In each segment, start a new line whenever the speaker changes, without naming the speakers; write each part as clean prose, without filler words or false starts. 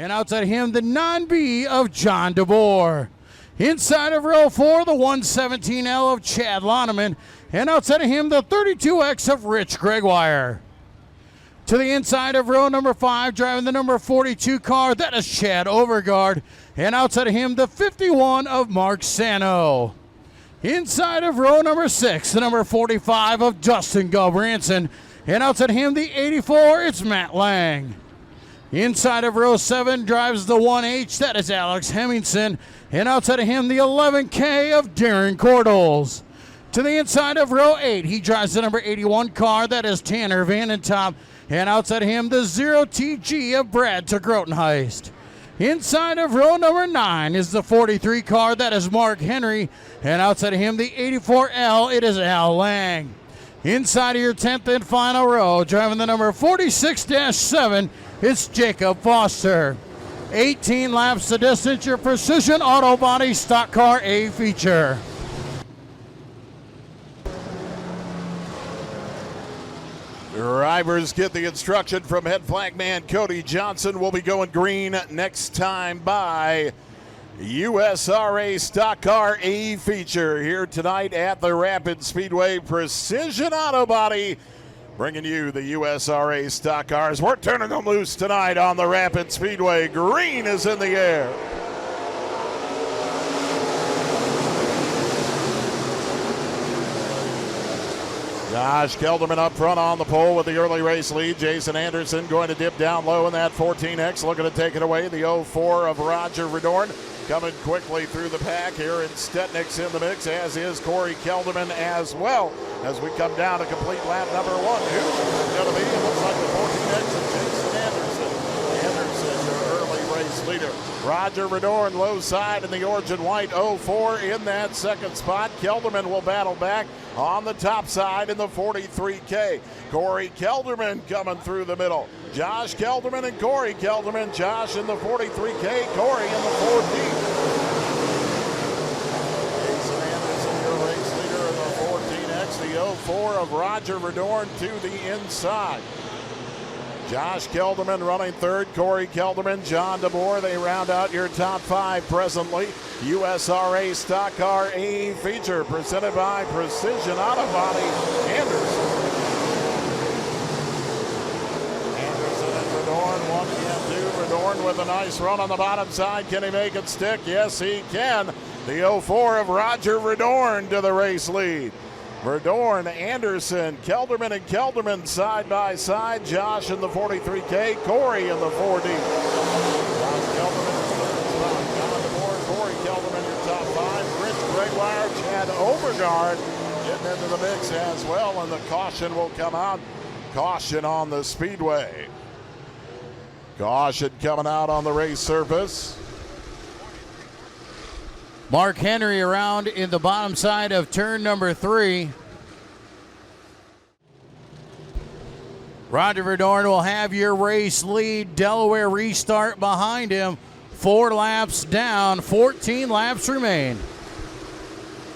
And outside him, the 9B of John DeBoer. Inside of row 4, the 117L of Chad Loneman. And outside of him, the 32X of Rich Gregoire. To the inside of row number 5, driving the number 42 car, that is Chad Overgaard. And outside of him, the 51 of Mark Sano. Inside of row number 6, the number 45 of Dustin Gulbranson. And outside of him, the 84, it's Matt Lang. Inside of row 7 drives the 1H, that is Alex Hemmingson. And outside of him, the 11K of Darren Cordles. To the inside of row 8, he drives the number 81 car, that is Tanner Vandentop. And outside of him, the 0TG of Brad Grotenheist. Inside of row number 9 is the 43 car, that is Mark Henry. And outside of him, the 84L, it is Al Lang. Inside of your 10th and final row, driving the number 46-7, it's Jacob Foster. 18 laps the distance, your Precision Auto Body Stock Car A feature.
Drivers get the instruction from head flag man Cody Johnson. Will be going green next time by USRA Stock Car A feature here tonight at the Rapid Speedway. Precision Auto Body bringing you the USRA Stock Cars. We're turning them loose tonight on the Rapid Speedway. Green is in the air. Josh Kelderman up front on the pole with the early race lead. Jason Anderson going to dip down low in that 14X, looking to take it away. The 04 of Roger Verdorn coming quickly through the pack here, and Stetnick's in the mix, as is Corey Kelderman as well, as we come down to complete lap number 1. Who's going to be? It looks like the 14X of Jason Anderson. Anderson, the early race leader. Roger Verdorn low side in the orange and white 04 in that second spot. Kelderman will battle back on the top side in the 43K. Corey Kelderman coming through the middle. Josh Kelderman and Corey Kelderman. Josh in the 43K, Corey in the 14. Jason Anderson, your race leader in the 14X. The 04 of Roger Verdorn to the inside. Josh Kelderman running third, Corey Kelderman, John DeBoer. They round out your top 5 presently. USRA Stock Car A feature presented by Precision Auto Body. Anderson and Verdorn, 1 and 2. Verdorn with a nice run on the bottom side. Can he make it stick? Yes, he can. The 04 of Roger Verdorn to the race lead. Verdorn, Anderson, Kelderman and Kelderman side by side. Josh in the 43K, Corey in the 4D. Josh Kelderman in the third spot. John DeBoer, Corey Kelderman your top 5. Rich Gregoire, Chad Overgaard getting into the mix as well, and the caution will come out. Caution on the speedway. Caution coming out on the race surface.
Mark Henry around in the bottom side of turn number 3. Roger Verdorn will have your race lead. Delaware restart behind him. 4 laps down, 14 laps remain.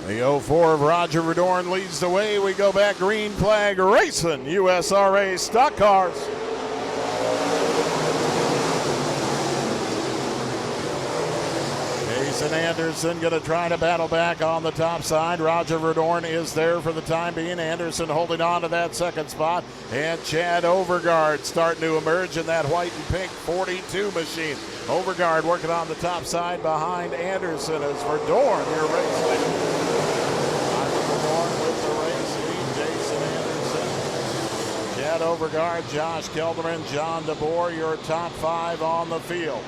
The 04 of Roger Verdorn leads the way. We go back green flag racing. USRA Stock Cars. Jason Anderson going to try to battle back on the top side. Roger Verdorn is there for the time being. Anderson holding on to that second spot. And Chad Overgaard starting to emerge in that white and pink 42 machine. Overgaard working on the top side behind Anderson as Verdorn, your race leader. Roger Verdorn with the race lead. Jason Anderson, Chad Overgaard, Josh Kelderman, John DeBoer, your top 5 on the field.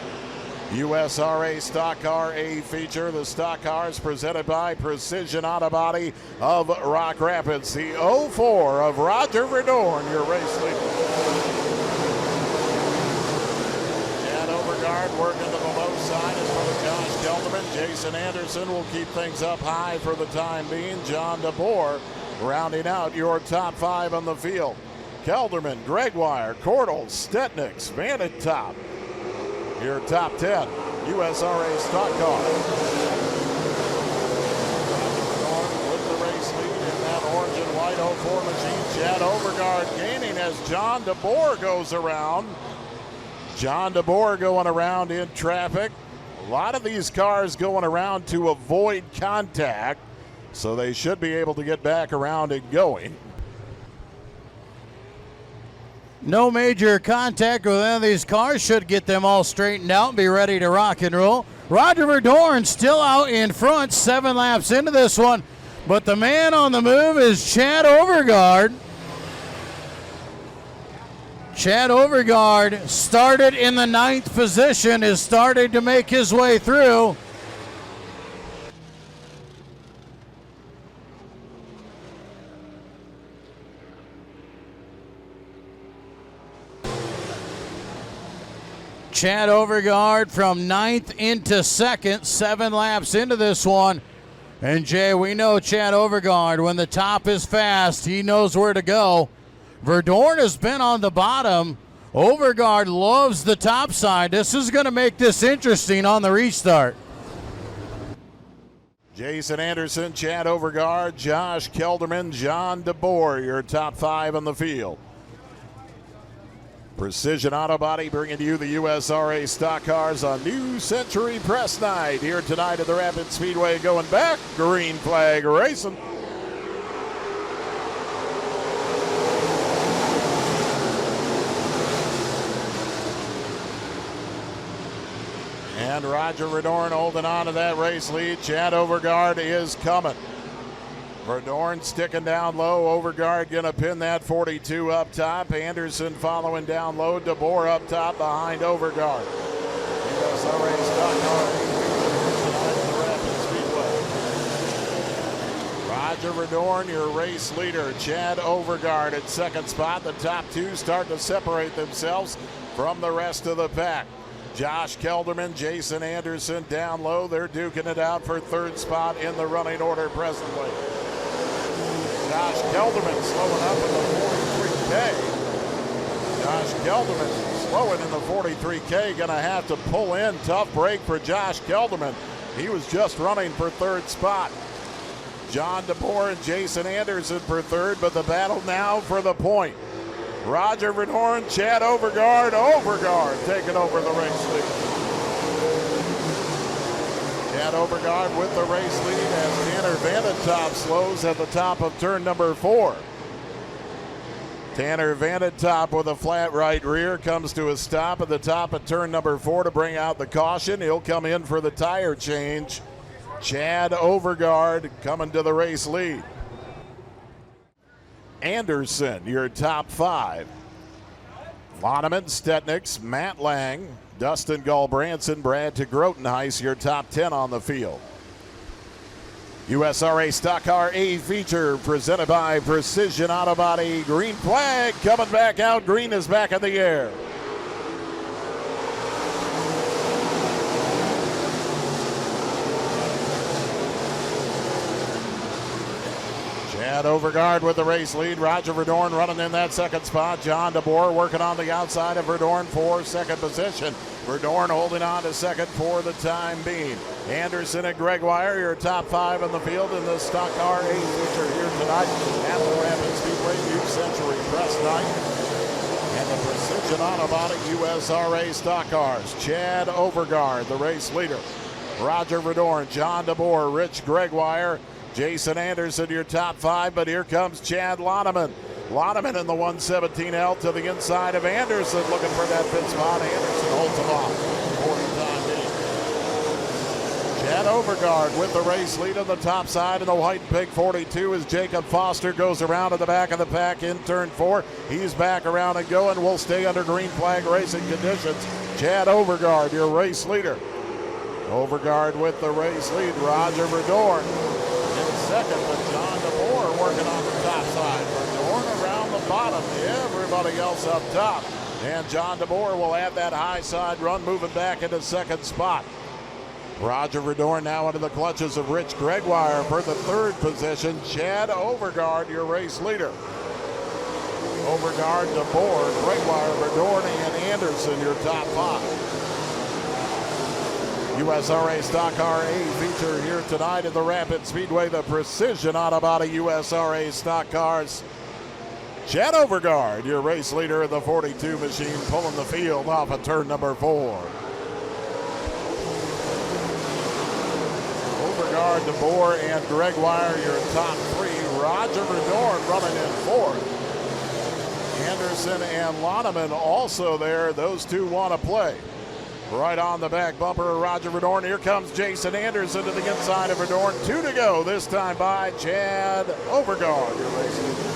USRA Stock Car A feature. The stock cars presented by Precision Auto Body of Rock Rapids. The 04 of Roger Verdorn, your race leader. Chad Overgaard working to the low side as well as Josh Kelderman. Jason Anderson will keep things up high for the time being. John DeBoer rounding out your top 5 on the field. Kelderman, Gregoire, Cordles, Stetniks, Vandentop. Your top 10, USRA Stock Car. With the race lead in that orange and white 04 machine. Chad Overgaard gaining as John DeBoer goes around. John DeBoer going around in traffic. A lot of these cars going around to avoid contact, so they should be able to get back around and going.
No major contact with any of these cars should get them all straightened out and be ready to rock and roll. Roger Verdorn still out in front, 7 laps into this one, but the man on the move is Chad Overgaard. Chad Overgaard started in the 9th position, is starting to make his way through. Chad Overgaard from 9th into 2nd, 7 laps into this one. And Jay, we know Chad Overgaard, when the top is fast, he knows where to go. Verdorn has been on the bottom. Overgaard loves the top side. This is going to make this interesting on the restart.
Jason Anderson, Chad Overgaard, Josh Kelderman, John DeBoer, your top 5 in the field. Precision Auto Body bringing you the USRA Stock Cars on New Century Press Night here tonight at the Rapid Speedway. Going back, green flag racing. And Roger Verdorn holding on to that race lead. Chad Overgaard is coming. Verdorn sticking down low. Overgaard going to pin that 42 up top. Anderson following down low. DeBoer up top behind Overgaard. USRA Stock Cars the Rapid Speedway. Roger Verdorn, your race leader. Chad Overgaard at 2nd spot. The top 2 start to separate themselves from the rest of the pack. Josh Kelderman, Jason Anderson down low. They're duking it out for 3rd spot in the running order presently. Josh Kelderman slowing up in the 43K. Josh Kelderman slowing in the 43K. Going to have to pull in. Tough break for Josh Kelderman. He was just running for 3rd spot. John DeBoer and Jason Anderson for 3rd, but the battle now for the point. Roger Verdorn, Chad Overgaard, taking over the race lead. Chad Overgaard with the race lead as Tanner Vandertop slows at the top of turn number 4. Tanner Vandertop with a flat right rear comes to a stop at the top of turn number 4 to bring out the caution. He'll come in for the tire change. Chad Overgaard coming to the race lead. Anderson, your top 5. Loneman, Stetniks, Matt Lang, Dustin Gulbranson, Brad Grotenhuis, your top 10 on the field. USRA Stock Car A feature presented by Precision Auto Body. Green flag coming back out. Green is back in the air. Chad Overgaard with the race lead. Roger Verdorn running in that 2nd spot. John DeBoer working on the outside of Verdorn for 2nd position. Verdorn holding on to 2nd for the time being. Anderson and Gregoire, your top 5 in the field in the Stock Car A feature here tonight at the Rapid Speedway New Century Press Night. And the Precision Auto Body USRA Stock Cars. Chad Overgaard, the race leader. Roger Verdorn, John DeBoer, Rich Gregoire, Jason Anderson, your top 5, but here comes Chad Loneman. Loneman in the 117L to the inside of Anderson, looking for that 5th spot. Anderson holds him off for the time being. Chad Overgaard with the race lead on the top side of the white and pink 42 as Jacob Foster goes around to the back of the pack in turn 4. He's back around and going. We'll stay under green flag racing conditions. Chad Overgaard, your race leader. Overgaard with the race lead. Roger Verdorn in 2nd, but John DeBoer working on the top side. Verdorn around the bottom, everybody else up top. And John DeBoer will have that high side run, moving back into 2nd spot. Roger Verdorn now into the clutches of Rich Gregoire for the 3rd position. Chad Overgaard, your race leader. Overgaard, DeBoer, Gregoire, Verdorn, and Anderson, your top 5. USRA Stock Car A feature here tonight at the Rapid Speedway, the Precision Auto Body USRA Stock Cars. Chad Overgaard, your race leader in the 42 machine, pulling the field off of turn number 4. Overgaard, DeBoer, and Gregoire, your top 3. Roger Redorn running in 4th. Anderson and Loneman also there. Those two want to play. Right on the back bumper of Roger Redorn. Here comes Jason Anderson to the inside of Redorn. 2 to go, this time by Chad Overgaard, your race leader.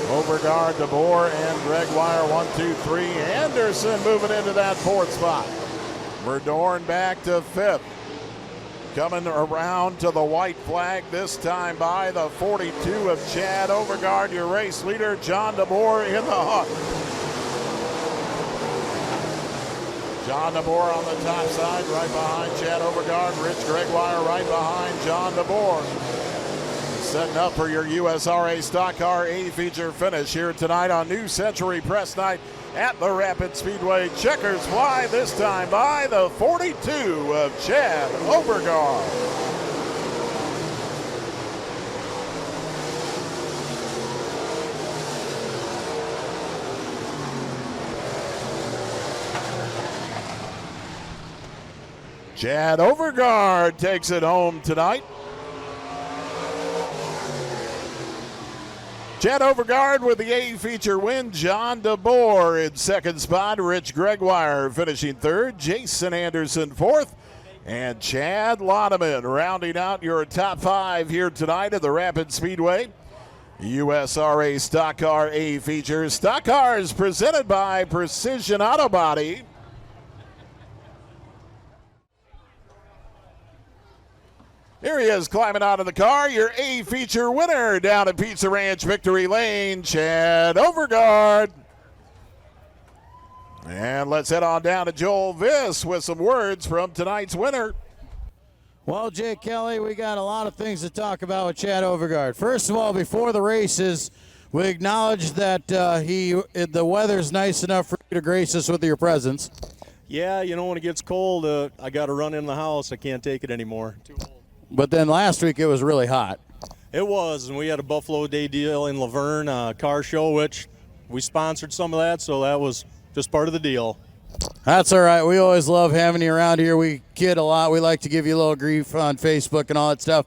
Overgaard, DeBoer, and Gregoire, 1, 2, 3. Anderson moving into that 4th spot. Redorn back to 5th. Coming around to the white flag, this time by the 42 of Chad Overgaard, your race leader, John DeBoer in the hunt. John DeBoer on the top side, right behind Chad Overgaard. Rich Gregoire right behind John DeBoer. Setting up for your USRA Stock Car A-feature finish here tonight on New Century Press Night at the Rapid Speedway. Checkers fly, this time by the 42 of Chad Overgaard. Chad Overgaard takes it home tonight. Chad Overgaard with the A-feature win. John DeBoer in 2nd spot. Rich Gregoire finishing 3rd. Jason Anderson 4th. And Chad Loneman rounding out your top 5 here tonight at the Rapid Speedway. USRA Stock Car A-feature. Stock Cars presented by Precision Auto Body. Here he is climbing out of the car, your A-feature winner down at Pizza Ranch Victory Lane, Chad Overgaard. And let's head on down to Joel Viss with some words from tonight's winner.
Well, Jake Kelly, we got a lot of things to talk about with Chad Overgaard. First of all, before the races, we acknowledge that the weather's nice enough for you to grace us with your presence.
Yeah, you know, when it gets cold, I got to run in the house. I can't take it anymore. Too cold.
But then last week it was really hot.
It was, and we had a Buffalo Day deal in Laverne car show, which we sponsored some of that, so that was just part of the deal.
That's all right. We always love having you around here. We kid a lot. We like to give you a little grief on Facebook and all that stuff.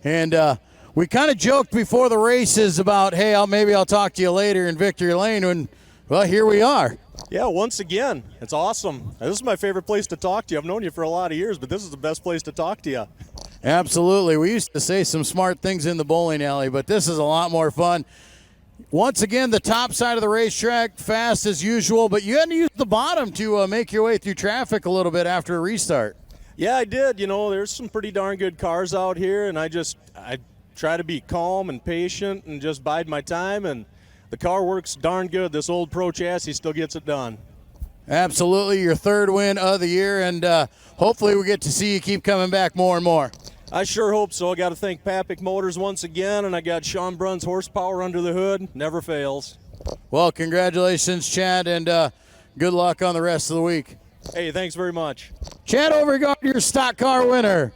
And we kind of joked before the races about, hey, maybe I'll talk to you later in Victory Lane. And, well, here we are.
Yeah, once again, it's awesome. This is my favorite place to talk to you. I've known you for a lot of years, but this is the best place to talk to you.
Absolutely. We used to say some smart things in the bowling alley, but this is a lot more fun. Once again, the top side of the racetrack, fast as usual, but you had to use the bottom to make your way through traffic a little bit after a restart.
Yeah, I did. You know, there's some pretty darn good cars out here, and I try to be calm and patient and just bide my time, and the car works darn good. This old Pro chassis still gets it done.
Absolutely, your 3rd win of the year, and hopefully we get to see you keep coming back more and more.
I sure hope so. I got to thank Papik Motors once again, and I got Sean Brunn's horsepower under the hood. Never fails.
Well, congratulations, Chad, and good luck on the rest of the week.
Hey, thanks very much.
Chad Overgaard, your stock car winner.